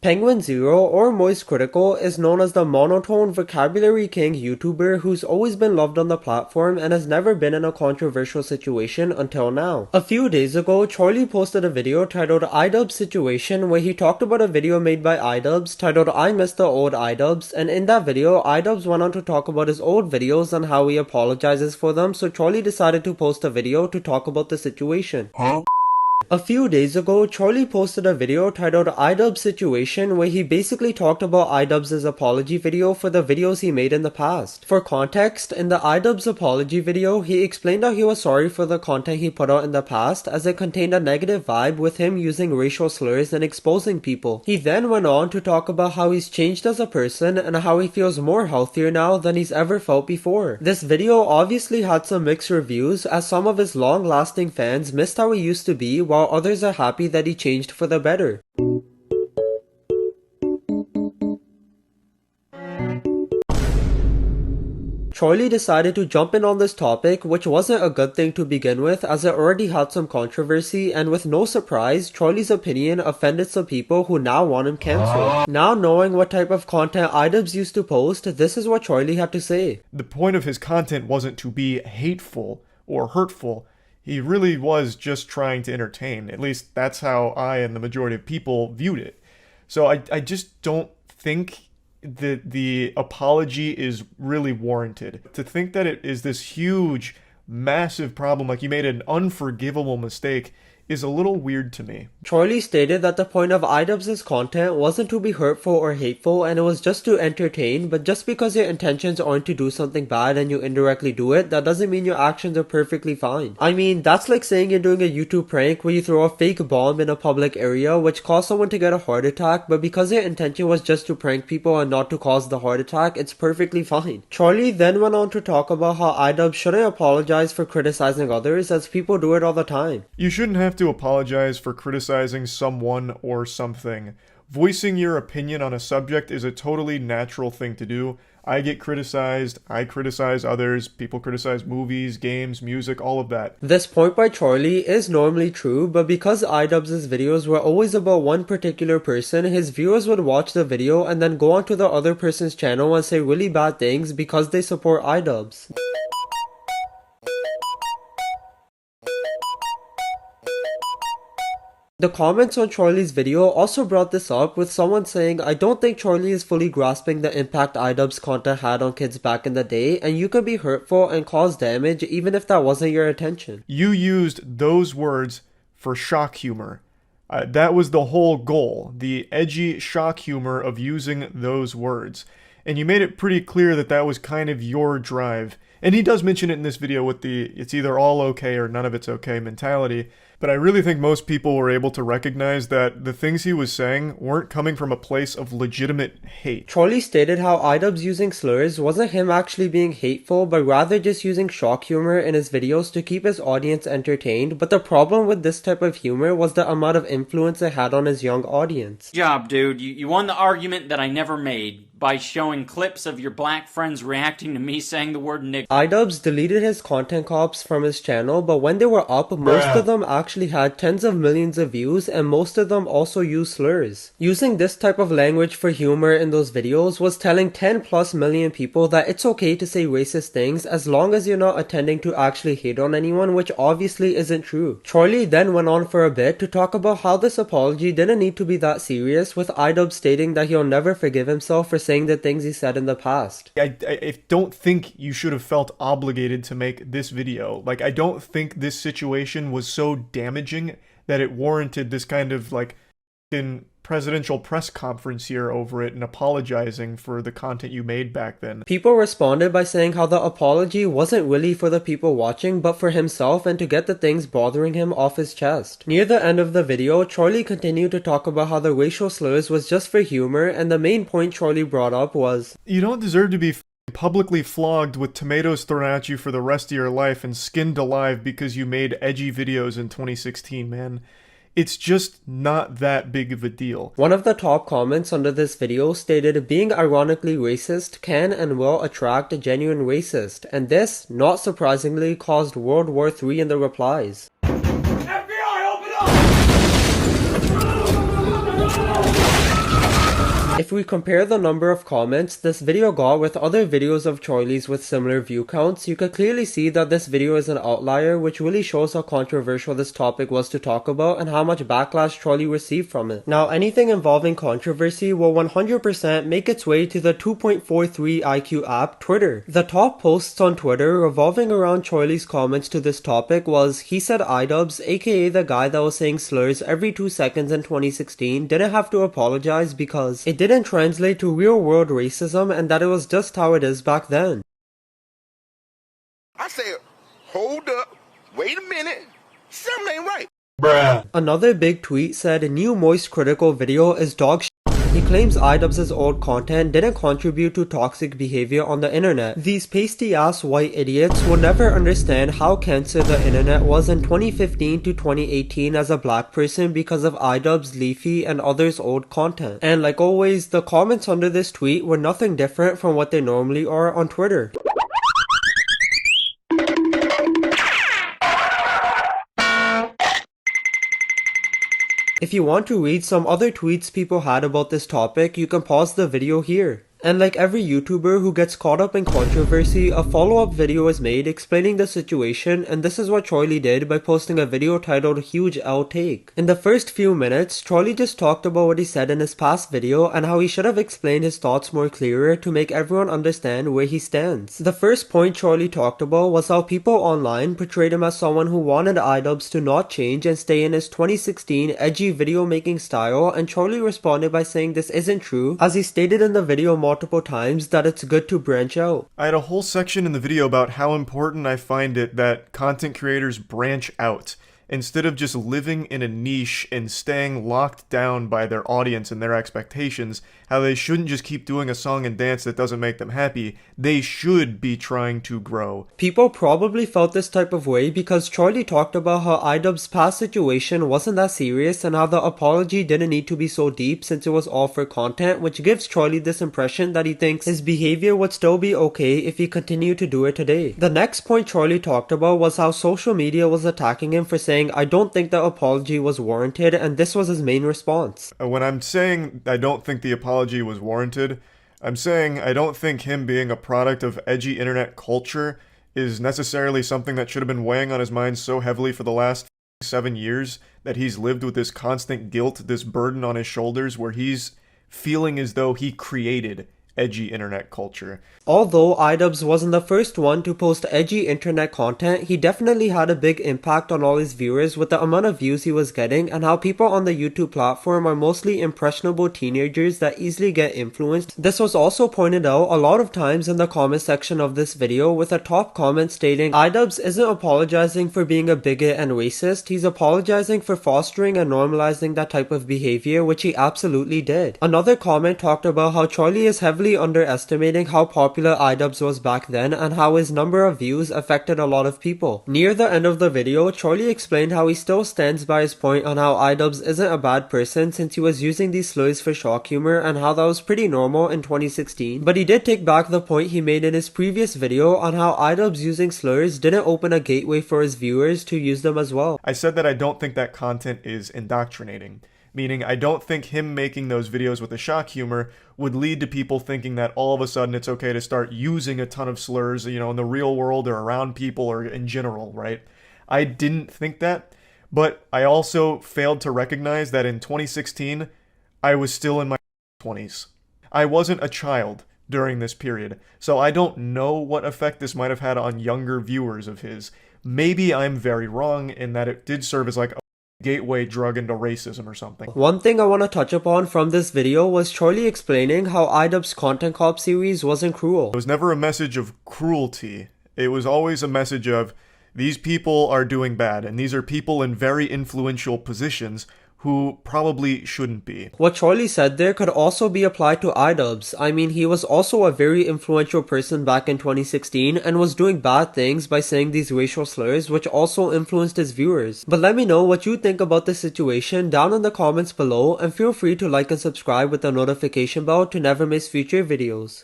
Penguinz0’s or Moist Critical is known as the monotone vocabulary king YouTuber who's always been loved on the platform and has never been in a controversial situation until now. A few days ago, Charlie posted a video titled iDubbbz Situation where he talked about a video made by iDubbbz titled I Miss the Old iDubbbz, and in that video, iDubbbz went on to talk about his old videos and how he apologizes for them, so Charlie decided to post a video to talk about the situation. A few days ago, Charlie posted a video titled iDubbbz Situation where he basically talked about iDubbbz's apology video for the videos he made in the past. For context, in the iDubbbz apology video, he explained how he was sorry for the content he put out in the past as it contained a negative vibe with him using racial slurs and exposing people. He then went on to talk about how he's changed as a person and how he feels more healthier now than he's ever felt before. This video obviously had some mixed reviews as some of his long-lasting fans missed how he used to be, while others are happy that he changed for the better. Charlie decided to jump in on this topic, which wasn't a good thing to begin with as it already had some controversy, and with no surprise, Charlie's opinion offended some people who now want him cancelled. Now knowing what type of content iDubbbz used to post, this is what Charlie had to say. The point of his content wasn't to be hateful or hurtful. He really was just trying to entertain. At least that's how I and the majority of people viewed it. So I just don't think that the apology is really warranted. To think that it is this huge, massive problem, like you made an unforgivable mistake, is a little weird to me. Charlie stated that the point of iDubbbz's content wasn't to be hurtful or hateful and it was just to entertain, but just because your intentions aren't to do something bad and you indirectly do it, that doesn't mean your actions are perfectly fine. I mean, that's like saying you're doing a YouTube prank where you throw a fake bomb in a public area which caused someone to get a heart attack, but because your intention was just to prank people and not to cause the heart attack, it's perfectly fine. Charlie then went on to talk about how iDubbbz shouldn't apologize for criticizing others as people do it all the time. You shouldn't have to apologize for criticizing someone or something. Voicing your opinion on a subject is a totally natural thing to do. I get criticized, I criticize others, people criticize movies, games, music, all of that. This point by Charlie is normally true, but because iDubbbz's videos were always about one particular person, his viewers would watch the video and then go onto the other person's channel and say really bad things because they support iDubbbz. The comments on Charlie's video also brought this up, with someone saying, I don't think Charlie is fully grasping the impact iDubbbz content had on kids back in the day, and you can be hurtful and cause damage even if that wasn't your intention. You used those words for shock humor. That was the whole goal, the edgy shock humor of using those words. And you made it pretty clear that that was kind of your drive. And he does mention it in this video with the it's either all okay or none of it's okay mentality. But I really think most people were able to recognize that the things he was saying weren't coming from a place of legitimate hate. Charlie stated how iDubbbz using slurs wasn't him actually being hateful, but rather just using shock humor in his videos to keep his audience entertained, but the problem with this type of humor was the amount of influence it had on his young audience. Good job, dude. You won the argument that I never made by showing clips of your black friends reacting to me saying the word nigger. iDubbbz deleted his content cops from his channel, but when they were up, most of them actually had tens of millions of views, and most of them also used slurs. Using this type of language for humor in those videos was telling 10+ million people that it's okay to say racist things as long as you're not intending to actually hate on anyone, which obviously isn't true. Charlie then went on for a bit to talk about how this apology didn't need to be that serious, with iDubbbz stating that he'll never forgive himself for saying the things he said in the past. I don't think you should have felt obligated to make this video. Like, I don't think this situation was so damaging that it warranted this kind of, like, in presidential press conference here over it and apologizing for the content you made back then. People responded by saying how the apology wasn't really for the people watching, but for himself and to get the things bothering him off his chest. Near the end of the video, Charlie continued to talk about how the racial slurs was just for humor, and the main point Charlie brought up was, you don't deserve to be publicly flogged with tomatoes thrown at you for the rest of your life and skinned alive because you made edgy videos in 2016, man. It's just not that big of a deal. One of the top comments under this video stated, being ironically racist can and will attract a genuine racist, and this, not surprisingly, caused World War III in the replies. FBI, open up! If we compare the number of comments this video got with other videos of Charlie's with similar view counts, you could clearly see that this video is an outlier, which really shows how controversial this topic was to talk about and how much backlash Charlie received from it. Now, anything involving controversy will 100% make its way to the 2.43 IQ app, Twitter. The top posts on Twitter revolving around Charlie's comments to this topic was, he said iDubbbz, aka the guy that was saying slurs every 2 seconds in 2016, didn't have to apologize because it didn't translate to real world racism and that it was just how it is back then. I said, hold up, wait a minute, something ain't right. Bruh. Another big tweet said, new moist critical video is dog shit. He claims iDubbbz's old content didn't contribute to toxic behavior on the internet. These pasty ass white idiots will never understand how cancer the internet was in 2015 to 2018 as a black person because of iDubbbz, Leafy, and others' old content. And like always, the comments under this tweet were nothing different from what they normally are on Twitter. If you want to read some other tweets people had about this topic, you can pause the video here. And like every YouTuber who gets caught up in controversy, a follow-up video is made explaining the situation, and this is what Charlie did by posting a video titled Huge L Take. In the first few minutes, Charlie just talked about what he said in his past video and how he should have explained his thoughts more clearer to make everyone understand where he stands. The first point Charlie talked about was how people online portrayed him as someone who wanted iDubbbz to not change and stay in his 2016 edgy video making style, and Charlie responded by saying this isn't true, as he stated in the video multiple times that it's good to branch out. I had a whole section in the video about how important I find it that content creators branch out. Instead of just living in a niche and staying locked down by their audience and their expectations, how they shouldn't just keep doing a song and dance that doesn't make them happy. They should be trying to grow. People probably felt this type of way because Charlie talked about how iDubbbz's past situation wasn't that serious and how the apology didn't need to be so deep since it was all for content, which gives Charlie this impression that he thinks his behavior would still be okay if he continued to do it today. The next point Charlie talked about was how social media was attacking him for saying, I don't think the apology was warranted, and this was his main response. When I'm saying I don't think the apology was warranted, I'm saying I don't think him being a product of edgy internet culture is necessarily something that should have been weighing on his mind so heavily for the last 7 years that he's lived with this constant guilt, this burden on his shoulders where he's feeling as though he created edgy internet culture. Although iDubbbz wasn't the first one to post edgy internet content, he definitely had a big impact on all his viewers with the amount of views he was getting and how people on the YouTube platform are mostly impressionable teenagers that easily get influenced. This was also pointed out a lot of times in the comment section of this video, with a top comment stating, iDubbbz isn't apologizing for being a bigot and racist, he's apologizing for fostering and normalizing that type of behavior, which he absolutely did. Another comment talked about how Charlie is heavily underestimating how popular iDubbbz was back then and how his number of views affected a lot of people. Near the end of the video, Charlie explained how he still stands by his point on how iDubbbz isn't a bad person since he was using these slurs for shock humor and how that was pretty normal in 2016, but he did take back the point he made in his previous video on how iDubbbz using slurs didn't open a gateway for his viewers to use them as well. I said that I don't think that content is indoctrinating. Meaning, I don't think him making those videos with the shock humor would lead to people thinking that all of a sudden it's okay to start using a ton of slurs, you know, in the real world or around people or in general, right? I didn't think that, but I also failed to recognize that in 2016, I was still in my 20s. I wasn't a child during this period, so I don't know what effect this might have had on younger viewers of his. Maybe I'm very wrong in that it did serve as like a gateway drug into racism or something. One thing I want to touch upon from this video was Charlie explaining how iDubbbz's Content Cop series wasn't cruel. It was never a message of cruelty. It was always a message of, these people are doing bad, and these are people in very influential positions who probably shouldn't be. What Charlie said there could also be applied to iDubbbz. I mean, he was also a very influential person back in 2016 and was doing bad things by saying these racial slurs, which also influenced his viewers. But let me know what you think about this situation down in the comments below, and feel free to like and subscribe with the notification bell to never miss future videos.